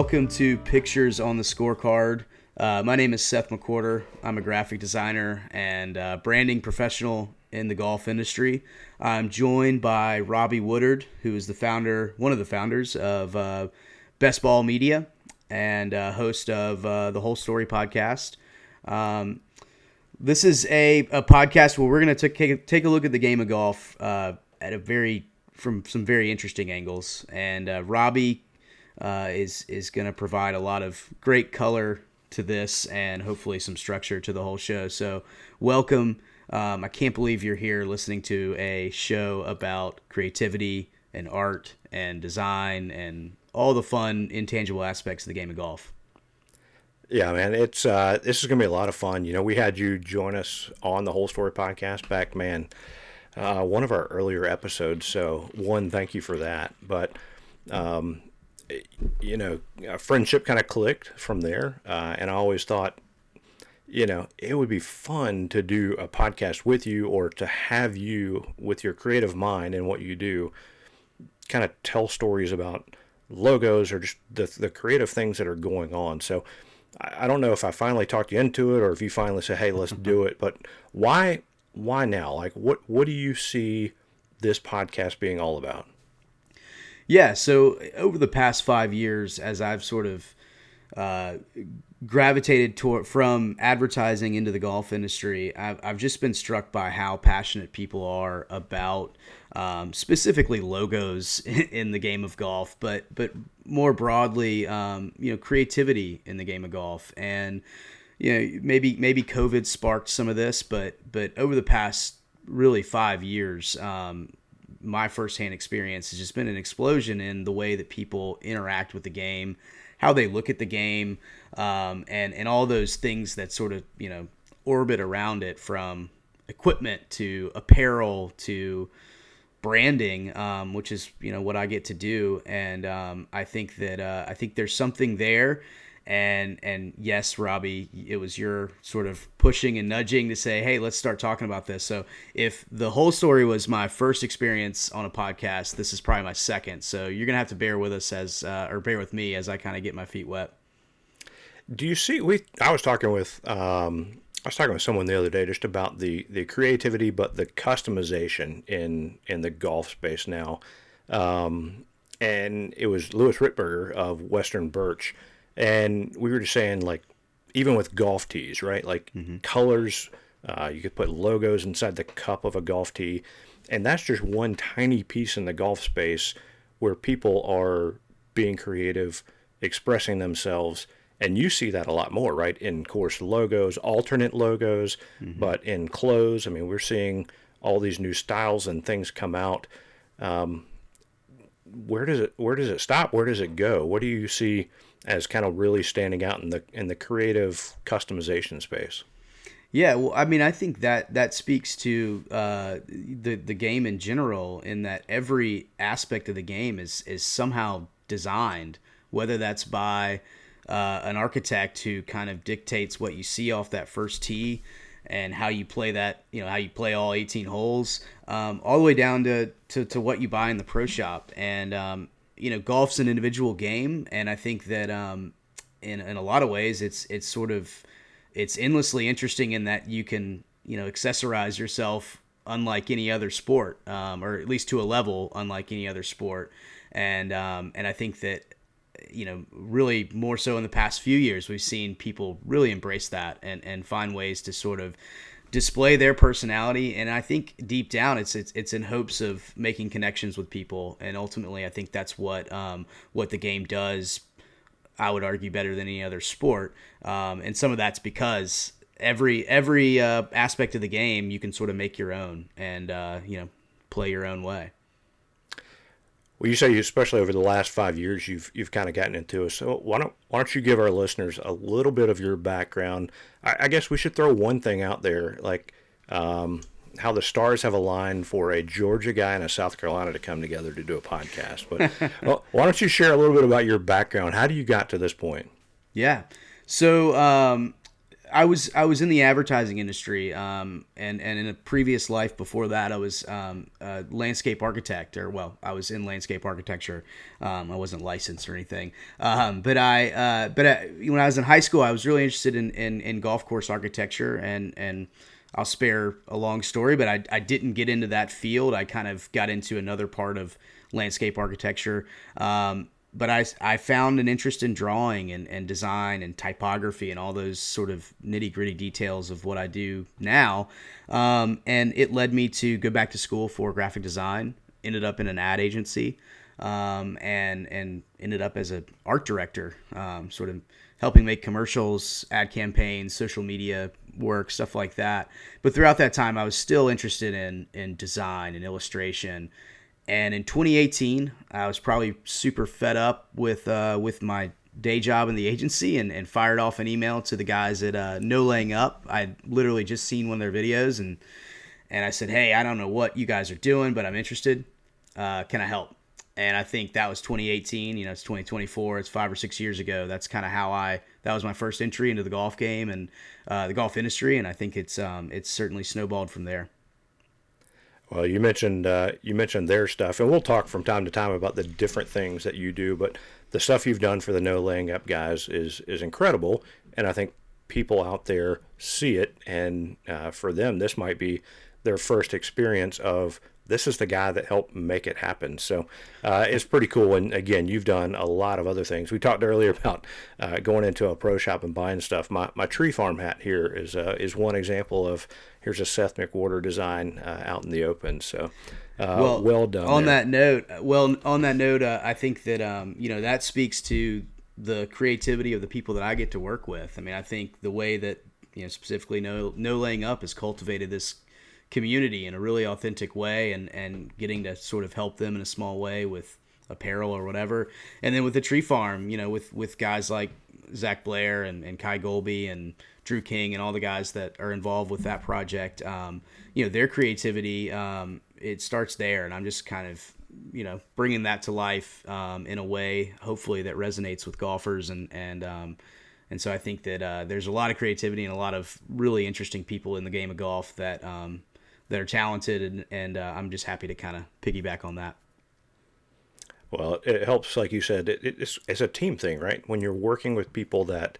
Welcome to Pictures on the Scorecard. My name is Seth McWhorter. I'm a graphic designer and branding professional in the golf industry. I'm joined by Robby Woodard, who is one of the founders of BestBall Media and host of the Whole Story podcast. This is a podcast where we're going to take a look at the game of golf from some very interesting angles. And Robby is going to provide a lot of great color to this and hopefully some structure to the whole show. So welcome. I can't believe you're here listening to a show about creativity and art and design and all the fun, intangible aspects of the game of golf. Yeah, man, this is going to be a lot of fun. You know, we had you join us on the Whole Story podcast back, one of our earlier episodes. So, thank you for that. But, a friendship kind of clicked from there. And I always thought, it would be fun to do a podcast with you or to have you with your creative mind and what you do kind of tell stories about logos or just the creative things that are going on. So, I don't know if I finally talked you into it or if you finally say, hey, let's do it. But why now? Like, what do you see this podcast being all about? Yeah, so over the past 5 years, as I've sort of gravitated from advertising into the golf industry, I've just been struck by how passionate people are about specifically logos in the game of golf, but more broadly, creativity in the game of golf. And maybe COVID sparked some of this, but over the past really 5 years, my firsthand experience has just been an explosion in the way that people interact with the game, how they look at the game, and all those things that sort of orbit around it, from equipment to apparel to branding, which is what I get to do. And I think there's something there. And yes, Robby, it was your sort of pushing and nudging to say, hey, let's start talking about this. So if the Whole Story was my first experience on a podcast, this is probably my second. So you're gonna have to bear with us bear with me as I kind of get my feet wet. Do you see? I was talking with someone the other day just about the creativity, but the customization in the golf space now. And it was Louis Ritberger of Western Birch. And we were just saying, like, even with golf tees, right? Like colors, you could put logos inside the cup of a golf tee. And that's just one tiny piece in the golf space where people are being creative, expressing themselves. And you see that a lot more, right? In course logos, alternate logos, but in clothes, I mean, we're seeing all these new styles and things come out. Where does it stop? Where does it go? What do you see as kind of really standing out in the creative customization space? Yeah, well, I mean, I think that speaks to the game in general, in that every aspect of the game is somehow designed, whether that's by an architect who kind of dictates what you see off that first tee and how you play that, how you play all 18 holes, all the way down to what you buy in the pro shop. And golf's an individual game, and I think that in a lot of ways it's endlessly interesting in that you can accessorize yourself unlike any other sport, or at least to a level unlike any other sport. And I think that really more so in the past few years we've seen people really embrace that and find ways to sort of display their personality. And I think deep down it's in hopes of making connections with people, and ultimately I think that's what the game does, I would argue, better than any other sport. And some of that's because every aspect of the game you can sort of make your own and play your own way. Well, you say especially over the last 5 years you've kind of gotten into it. So why don't you give our listeners a little bit of your background? I guess we should throw one thing out there, like how the stars have aligned for a Georgia guy and a South Carolina to come together to do a podcast. But well, why don't you share a little bit about your background? How do you got to this point? Yeah. So I was in the advertising industry, and in a previous life before that, I was a landscape architect, or well, I was in landscape architecture. I wasn't licensed or anything, but when I was in high school, I was really interested in golf course architecture, and I'll spare a long story, but I didn't get into that field. I kind of got into another part of landscape architecture. But I found an interest in drawing and design and typography and all those sort of nitty gritty details of what I do now. And it led me to go back to school for graphic design, ended up in an ad agency, and ended up as an art director, sort of helping make commercials, ad campaigns, social media work, stuff like that. But throughout that time, I was still interested in design and illustration. And in 2018, I was probably super fed up with my day job in the agency, and fired off an email to the guys at No Laying Up. I'd literally just seen one of their videos, and I said, hey, I don't know what you guys are doing, but I'm interested. Can I help? And I think that was 2018. It's 2024. It's 5 or 6 years ago. That's kind of that was my first entry into the golf game and the golf industry, and I think it's certainly snowballed from there. Well, you mentioned their stuff, and we'll talk from time to time about the different things that you do. But the stuff you've done for the No Laying Up guys is incredible, and I think people out there see it. And for them, this might be their first experience of this is the guy that helped make it happen. So it's pretty cool. And again, you've done a lot of other things. We talked earlier about going into a pro shop and buying stuff. My tree farm hat here is one example of, here's a Seth McWhorter design out in the open. So well done. On that note, I think that that speaks to the creativity of the people that I get to work with. I mean, I think the way that specifically No Laying Up has cultivated this community in a really authentic way, and getting to sort of help them in a small way with apparel or whatever. And then with the tree farm, with guys like Zach Blair and Kai Golby and Drew King and all the guys that are involved with that project, their creativity, it starts there. And I'm just kind of, bringing that to life in a way, hopefully, that resonates with golfers. And so I think that there's a lot of creativity and a lot of really interesting people in the game of golf that are talented, and I'm just happy to kind of piggyback on that. Well, it helps, like you said, it's a team thing, right? When you're working with people that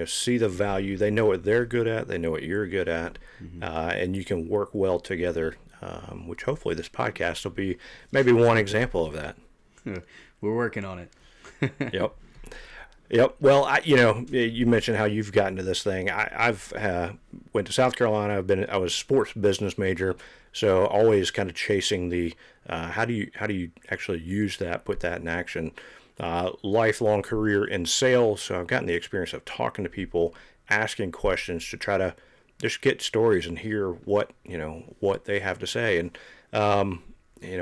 see the value, they know what they're good at, they know what you're good at, and you can work well together, which hopefully this podcast will be maybe one example of that. We're working on it. Yep. Well, you mentioned how you've gotten to this thing. I've went to South Carolina. I was a sports business major, so always kind of chasing the how do you actually use that, put that in action. Lifelong career in sales, so I've gotten the experience of talking to people, asking questions to try to just get stories and hear what they have to say, and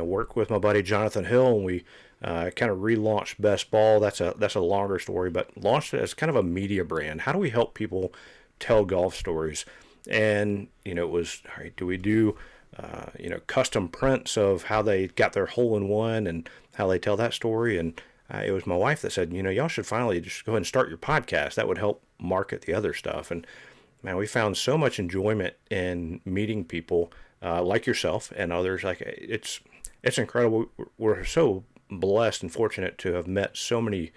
work with my buddy Jonathan Hill, and we kind of relaunched BestBall. That's a longer story, but launched it as kind of a media brand. How do we help people tell golf stories? And it was, all right, do we do custom prints of how they got their hole in one and how they tell that story? And it was my wife that said, y'all should finally just go ahead and start your podcast. That would help market the other stuff. And man, we found so much enjoyment in meeting people like yourself and others. Like it's incredible. We're so blessed and fortunate to have met so many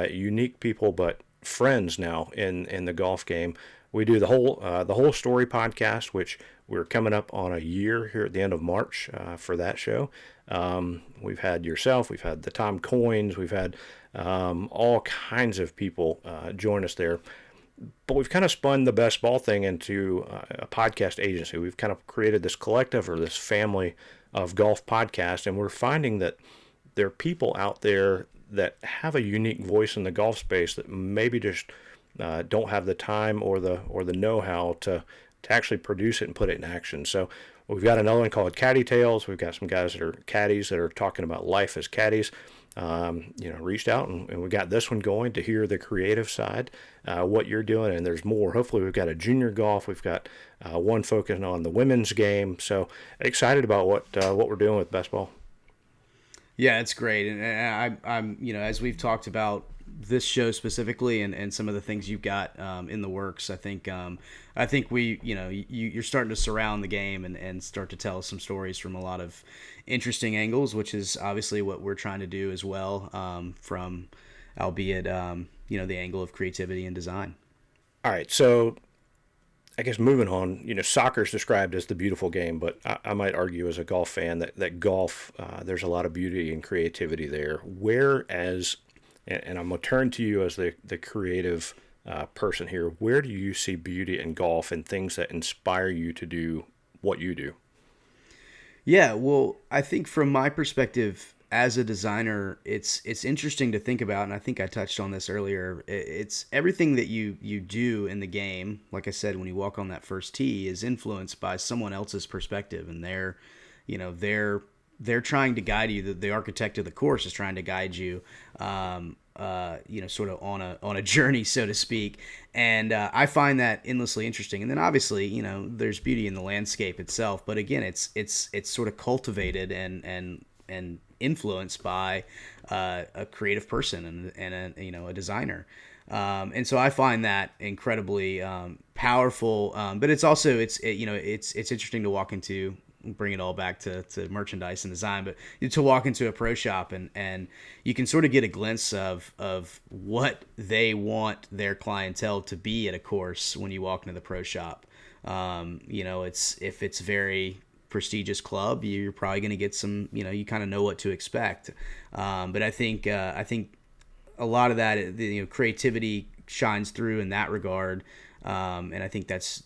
unique people, but friends now in the golf game. We do the whole story podcast, which we're coming up on a year here at the end of March for that show. We've had yourself, we've had the Tom Coynes, we've had all kinds of people join us there. But we've kind of spun the BestBall thing into a podcast agency. We've kind of created this collective or this family of golf podcasts, and we're finding that there are people out there that have a unique voice in the golf space that maybe just don't have the time or the know-how to actually produce it and put it in action. So we've got another one called Caddy Tales. We've got some guys that are caddies that are talking about life as caddies. Reached out and we got this one going to hear the creative side, what you're doing, and there's more. Hopefully we've got a junior golf. We've got one focusing on the women's game. So excited about what we're doing with BestBall. Yeah, it's great, and I'm as we've talked about this show specifically, and some of the things you've got in the works. I think we, you're starting to surround the game and start to tell some stories from a lot of interesting angles, which is obviously what we're trying to do as well, from albeit the angle of creativity and design. All right, so I guess moving on, soccer is described as the beautiful game, but I might argue as a golf fan that golf, there's a lot of beauty and creativity there. Whereas, and I'm going to turn to you as the creative person here, where do you see beauty in golf and things that inspire you to do what you do? Yeah, well, I think from my perspective as a designer, it's interesting to think about, and I think I touched on this earlier. It's everything that you do in the game. Like I said, when you walk on that first tee, is influenced by someone else's perspective, and they're trying to guide you. The architect of the course is trying to guide you, sort of on a journey, so to speak. And I find that endlessly interesting. And then obviously, there's beauty in the landscape itself, but again, it's sort of cultivated and influenced by a creative person and a designer. And so I find that incredibly powerful. But it's also it's interesting to walk into, bring it all back to merchandise and design, but to walk into a pro shop and you can sort of get a glimpse of what they want their clientele to be at a course when you walk into the pro shop. If it's very prestigious club, you're probably going to get some, you kind of know what to expect. But I think a lot of that, creativity shines through in that regard. And I think that's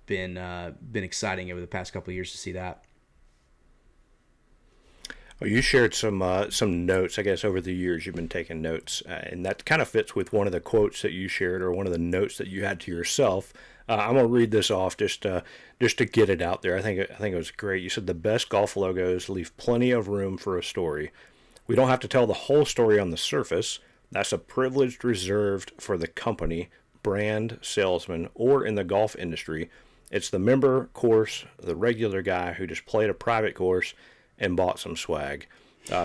been exciting over the past couple of years to see that. Well, you shared some notes, I guess, over the years you've been taking notes, and that kind of fits with one of the quotes that you shared or one of the notes that you had to yourself. I'm gonna read this off just to get it out there. I think it was great. You said the best golf logos leave plenty of room for a story. We don't have to tell the whole story on the surface. That's a privilege reserved for the company, brand, salesman, or in the golf industry. It's the member course, the regular guy who just played a private course and bought some swag.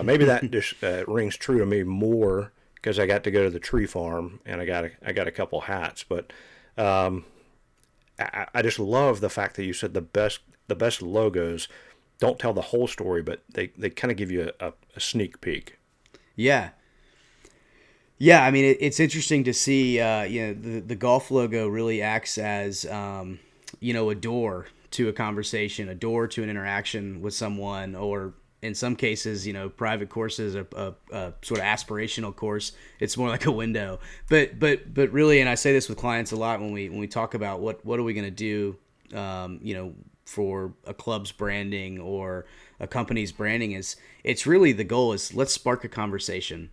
Maybe that just rings true to me more because I got to go to the tree farm and I got a couple hats. But I just love the fact that you said the best logos don't tell the whole story, but they kind of give you a sneak peek. Yeah. Yeah, I mean, it's interesting to see, the golf logo really acts as, a door to a conversation, a door to an interaction with someone, or in some cases, private courses, a sort of aspirational course, it's more like a window. But really, and I say this with clients a lot when we talk about what are we going to do, for a club's branding or a company's branding, it's really the goal is let's spark a conversation.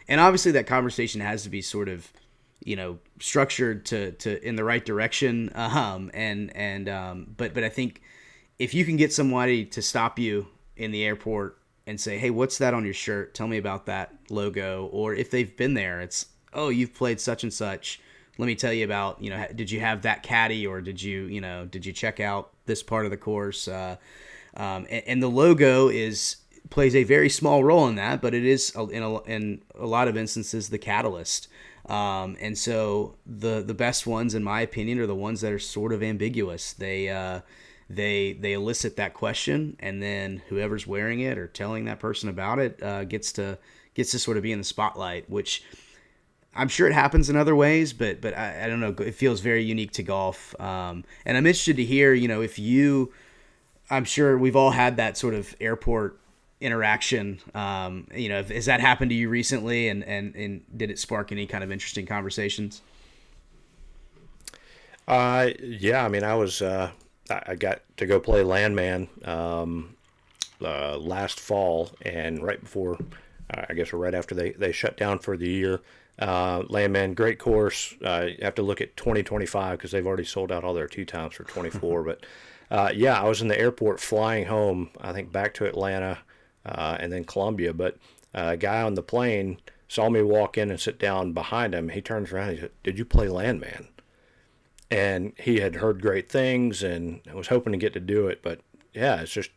And obviously that conversation has to be sort of, structured to in the right direction. But I think if you can get somebody to stop you in the airport and say, hey, what's that on your shirt? Tell me about that logo. Or if they've been there, it's, oh, you've played such and such. Let me tell you about, did you have that caddy, or did you check out this part of the course? And the logo plays a very small role in that, but it is in a lot of instances the catalyst. And so the best ones, in my opinion, are the ones that are sort of ambiguous. They elicit that question, and then whoever's wearing it or telling that person about it gets to sort of be in the spotlight, which I'm sure it happens in other ways, but I don't know. It feels very unique to golf. And I'm interested to hear, I'm sure we've all had that sort of airport interaction. Has that happened to you recently, and did it spark any kind of interesting conversations? Yeah, I mean, I got to go play Landman last fall, and right before, I guess right after they shut down for the year. Landman, great course. You have to look at 2025 because they've already sold out all their tee times for 24. But I was in the airport flying home, I think back to Atlanta and then Columbia. But a guy on the plane saw me walk in and sit down behind him. He turns around and he said, "Did you play Landman?" And he had heard great things and was hoping to get to do it. But yeah, it's just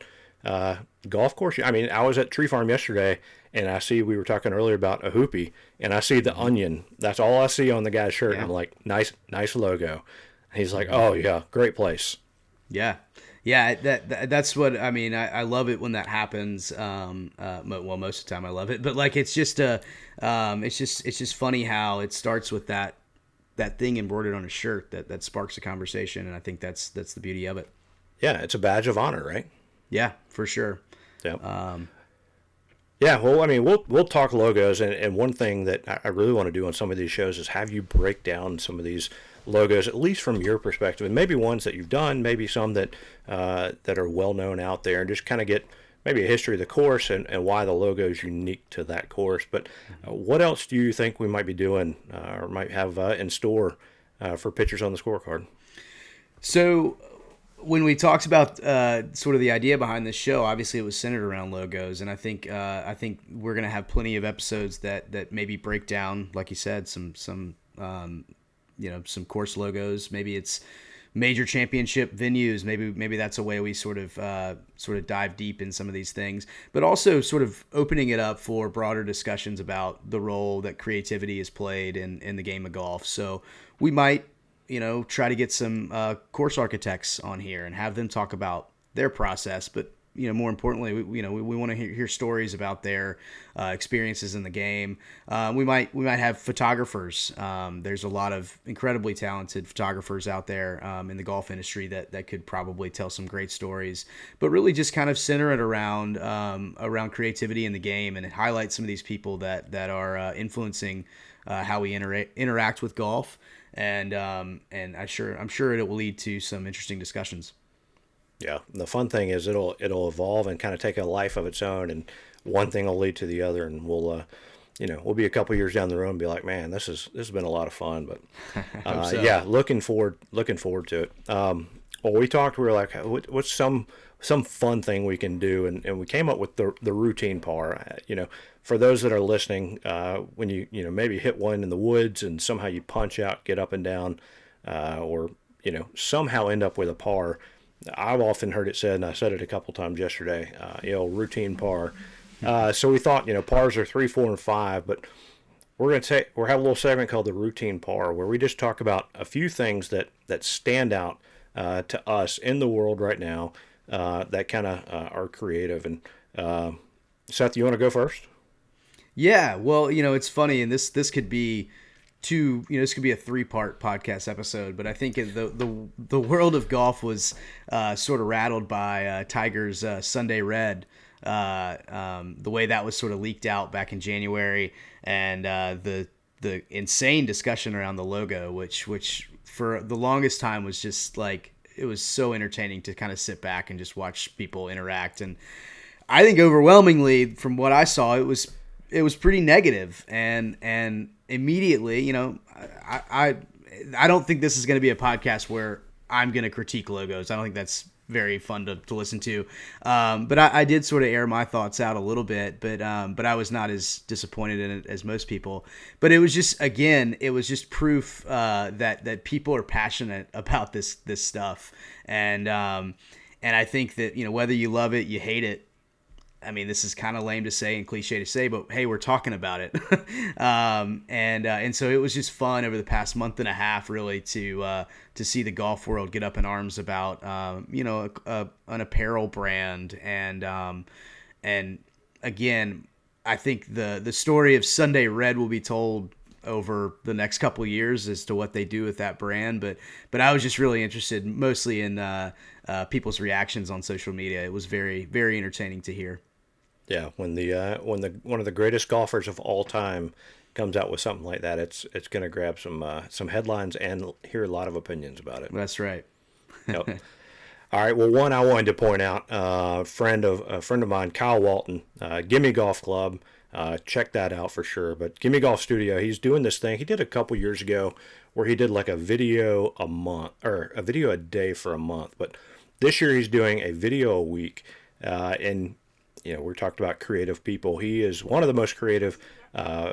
golf course. I mean, I was at Tree Farm yesterday, and I see we were talking earlier about a hoopy, and I see the onion. That's all I see on the guy's shirt. And Yeah. I'm like, nice logo. And he's like, Mm-hmm. oh yeah, great place. Yeah. Yeah, that's what I mean. I love it when that happens. Well, most of the time I love it, but like it's just funny how it starts with that thing embroidered on a shirt that sparks a conversation, and I think that's the beauty of it. Yeah, it's a badge of honor, right? Yeah, for sure. Yeah. Yeah, well, I mean, we'll talk logos, and one thing that I really want to do on some of these shows is have you break down some of these logos, at least from your perspective, and maybe ones that you've done, maybe some that are well known out there, and just kind of get maybe a history of the course and why the logo is unique to that course. But what else do you think we might be doing or might have in store for pictures on the scorecard? So when we talked about sort of the idea behind this show, obviously it was centered around logos, and I think we're gonna have plenty of episodes that maybe break down, like you said, some some course logos. Maybe it's major championship venues. Maybe that's a way we sort of dive deep in some of these things, but also sort of opening it up for broader discussions about the role that creativity is played in the game of golf. So we might try to get some course architects on here and have them talk about their process. But more importantly, we want to hear stories about their experiences in the game. We might have photographers. There's a lot of incredibly talented photographers out there in the golf industry that could probably tell some great stories. But really, just kind of center it around creativity in the game and highlight some of these people that are influencing how we interact with golf. And I'm sure it will lead to some interesting discussions. Yeah, the fun thing is it'll evolve and kind of take a life of its own, and one thing will lead to the other, and we'll be a couple years down the road and be like, man, this has been a lot of fun. But So. yeah, looking forward to it. Well, we talked. We were like, what's some fun thing we can do, and we came up with the routine par. For those that are listening, when you maybe hit one in the woods and somehow you punch out, get up and down, or somehow end up with a par. I've often heard it said, and I said it a couple times yesterday, routine par. So we thought, pars are 3, 4, and 5, but we're have a little segment called the routine par, where we just talk about a few things that stand out to us in the world right now that kind of are creative. And Seth, you want to go first? Yeah, well, it's funny, and this could be this could be a 3-part podcast episode, but I think the world of golf was sort of rattled by Tiger's Sunday Red, the way that was sort of leaked out back in January, and the insane discussion around the logo, which for the longest time was just like, it was so entertaining to kind of sit back and just watch people interact. And I think overwhelmingly, from what I saw, it was pretty negative, and immediately, I don't think this is going to be a podcast where I'm going to critique logos. I don't think that's very fun to listen to. But I did sort of air my thoughts out a little bit, but I was not as disappointed in it as most people. But it was just proof that people are passionate about this stuff, and I think that whether you love it, you hate it. I mean, this is kind of lame to say and cliche to say, but hey, we're talking about it. And so it was just fun over the past month and a half, really, to see the golf world get up in arms about, an apparel brand. And again, I think the story of Sunday Red will be told over the next couple of years as to what they do with that brand. But I was just really interested mostly in people's reactions on social media. It was very, very entertaining to hear. Yeah, when one of the greatest golfers of all time comes out with something like that, it's going to grab some headlines and hear a lot of opinions about it. That's right. Yep. All right. Well, one I wanted to point out, a friend of mine, Kyle Walton, Gimme Golf Club. Check that out for sure. But Gimme Golf Studio, he's doing this thing he did a couple years ago where he did like a video a month or a video a day for a month. But this year he's doing a video a week, and we're talking about creative people. He is one of the most creative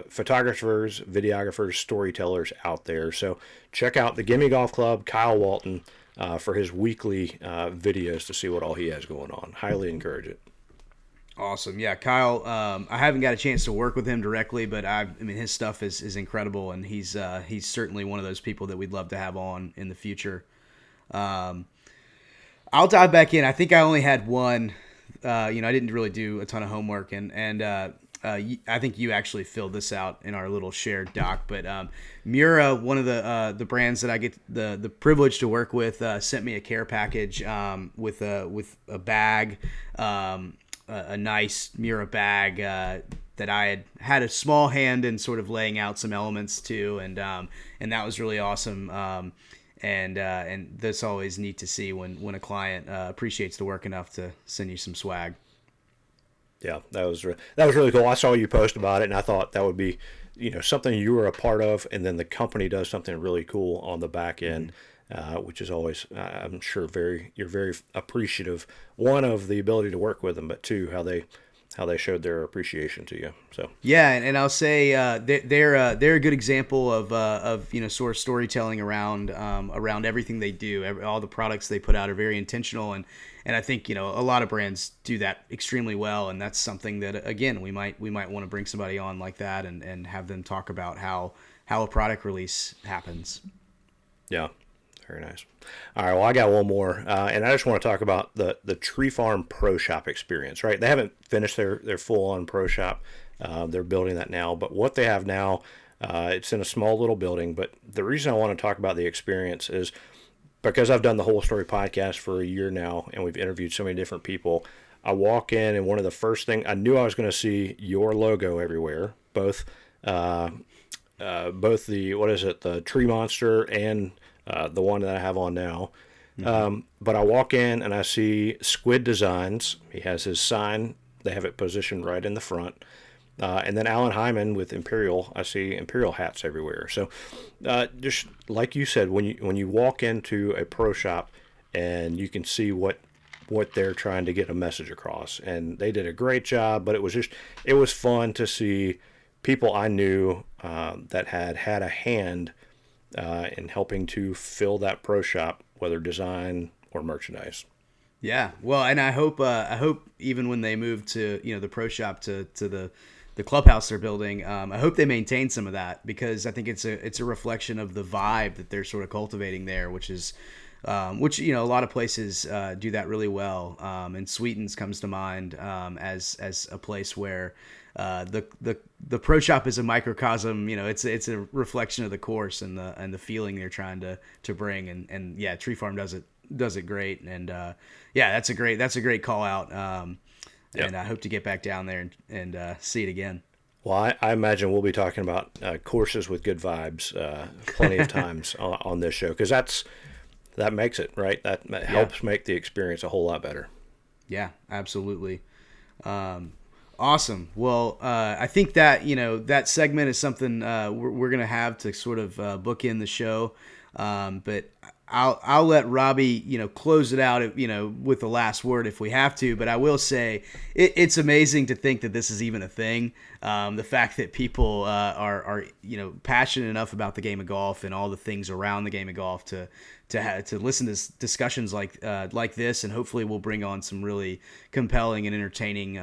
photographers, videographers, storytellers out there. So check out the Gimme Golf Club, Kyle Walton. for his weekly videos to see what all he has going on. Highly encourage it. Awesome. Yeah, Kyle, I haven't got a chance to work with him directly, but I mean, his stuff is incredible, and he's certainly one of those people that we'd love to have on in the future. I'll dive back in. I think I only had one. I didn't really do a ton of homework, and I think you actually filled this out in our little shared doc. But Mura, one of the brands that I get the privilege to work with, sent me a care package with a bag. A nice Mura bag that I had a small hand in sort of laying out some elements to, and that was really awesome. And that's always neat to see when a client appreciates the work enough to send you some swag. Yeah, that was really cool. I saw you post about it, and I thought that would be, something you were a part of, and then the company does something really cool on the back end. Which is always, I'm sure, you're very appreciative. One, of the ability to work with them, but two, how they showed their appreciation to you. So yeah, and I'll say they're a good example of sort of storytelling around everything they do. All the products they put out are very intentional, and I think a lot of brands do that extremely well, and that's something that again we might want to bring somebody on like that and have them talk about how a product release happens. Yeah. Very nice. All right, well, I got one more, and I just want to talk about the Tree Farm Pro Shop experience, right? They haven't finished their full-on Pro Shop. They're building that now, but what they have now, it's in a small little building, but the reason I want to talk about the experience is because I've done the Whole Story podcast for a year now, and we've interviewed so many different people. I walk in, and one of the first things, I knew I was going to see your logo everywhere, both the, the Tree Monster and the one that I have on now. Mm-hmm. But I walk in and I see Squid Designs. He has his sign. They have it positioned right in the front. And then Alan Hyman with Imperial. I see Imperial hats everywhere. So just like you said, when you walk into a pro shop and you can see what they're trying to get a message across. And they did a great job, but it was fun to see people I knew that had a hand in helping to fill that pro shop, whether design or merchandise. Yeah, well, and I hope even when they move to the pro shop to the clubhouse they're building, I hope they maintain some of that, because I think it's a reflection of the vibe that they're sort of cultivating there, which is a lot of places do that really well. And Sweetens comes to mind as a place where the pro shop is a microcosm. It's a reflection of the course and the feeling they're trying to bring. And yeah, Tree Farm does it great. And that's a great call out. Yep. And I hope to get back down there and see it again. Well, I imagine we'll be talking about courses with good vibes plenty of times on this show, because that makes it, right. That helps make the experience a whole lot better. Yeah, absolutely. Awesome. Well, I think that that segment is something we're going to have to sort of bookend the show. But I'll let Robby close it out with the last word if we have to. But I will say it's amazing to think that this is even a thing. The fact that people are passionate enough about the game of golf and all the things around the game of golf to listen to discussions like this, and hopefully we'll bring on some really compelling and entertaining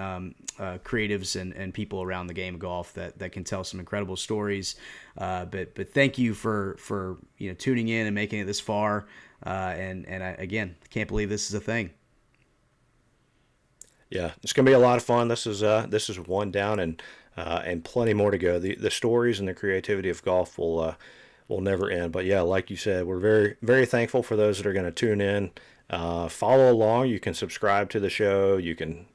creatives and people around the game of golf that can tell some incredible stories. But thank you for tuning in and making it this far. And I, again, can't believe this is a thing. Yeah, it's gonna be a lot of fun. This is one down, and plenty more to go. The stories and the creativity of golf will never end. But yeah, like you said, we're very, very thankful for those that are going to tune in. Follow along. You can subscribe to the show. You can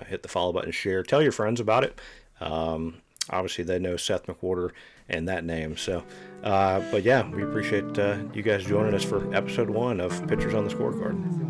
hit the follow button, share, tell your friends about it. Obviously, they know Seth McWhorter and that name. So, but yeah, we appreciate you guys joining us for episode 1 of Pictures on the Scorecard.